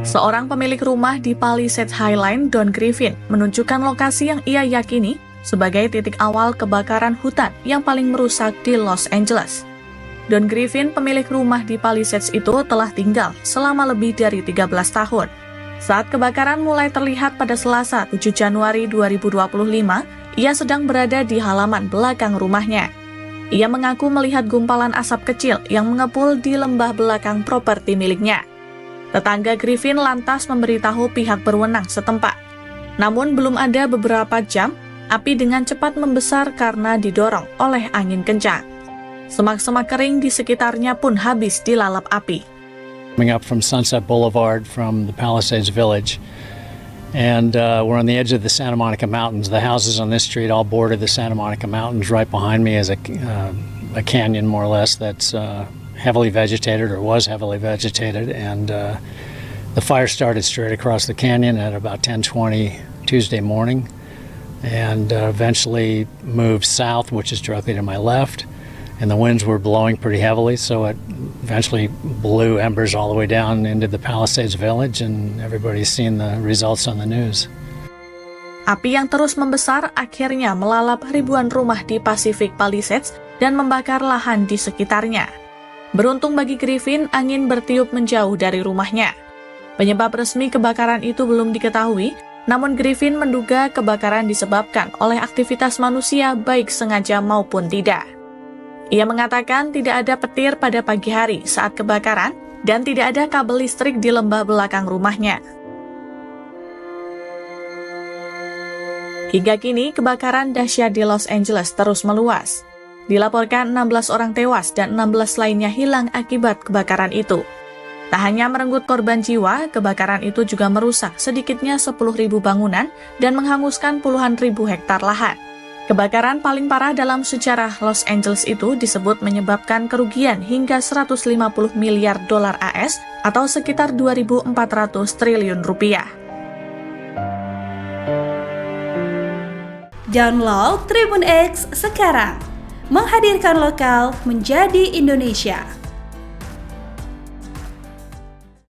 Seorang pemilik rumah di Palisades Highline, Don Griffin, menunjukkan lokasi yang ia yakini sebagai titik awal kebakaran hutan yang paling merusak di Los Angeles. Don Griffin, pemilik rumah di Palisades itu telah tinggal selama lebih dari 13 tahun. Saat kebakaran mulai terlihat pada Selasa 7 Januari 2025, ia sedang berada di halaman belakang rumahnya. Ia mengaku melihat gumpalan asap kecil yang mengepul di lembah belakang properti miliknya. Tetangga Griffin lantas memberitahu pihak berwenang setempat. Namun belum ada beberapa jam, api dengan cepat membesar karena didorong oleh angin kencang. Semak-semak kering di sekitarnya pun habis dilalap api. Coming up from Sunset Boulevard from the Palisades Village, and we're on the edge of the Santa Monica Mountains. The houses on this street all border the Santa Monica Mountains. Right behind me is a canyon, more or less, that's heavily vegetated, or was heavily vegetated, and the fire started straight across the canyon at about 10:20 Tuesday morning, and eventually moved south, which is directly to my left, and the winds were blowing pretty heavily, so it eventually blew embers all the way down into the Palisades Village, and everybody's seen the results on the news. Api yang terus membesar akhirnya melalap ribuan rumah di Pacific Palisades dan membakar lahan di sekitarnya. Beruntung bagi Griffin, angin bertiup menjauh dari rumahnya. Penyebab resmi kebakaran itu belum diketahui, namun Griffin menduga kebakaran disebabkan oleh aktivitas manusia baik sengaja maupun tidak. Ia mengatakan tidak ada petir pada pagi hari saat kebakaran dan tidak ada kabel listrik di lembah belakang rumahnya. Hingga kini, kebakaran dahsyat di Los Angeles terus meluas. Dilaporkan 16 orang tewas dan 16 lainnya hilang akibat kebakaran itu. Tak hanya merenggut korban jiwa, kebakaran itu juga merusak sedikitnya 10.000 bangunan dan menghanguskan puluhan ribu hektar lahan. Kebakaran paling parah dalam sejarah Los Angeles itu disebut menyebabkan kerugian hingga 150 miliar dolar AS atau sekitar 2.400 triliun rupiah. Download Tribun X sekarang. Menghadirkan lokal menjadi Indonesia.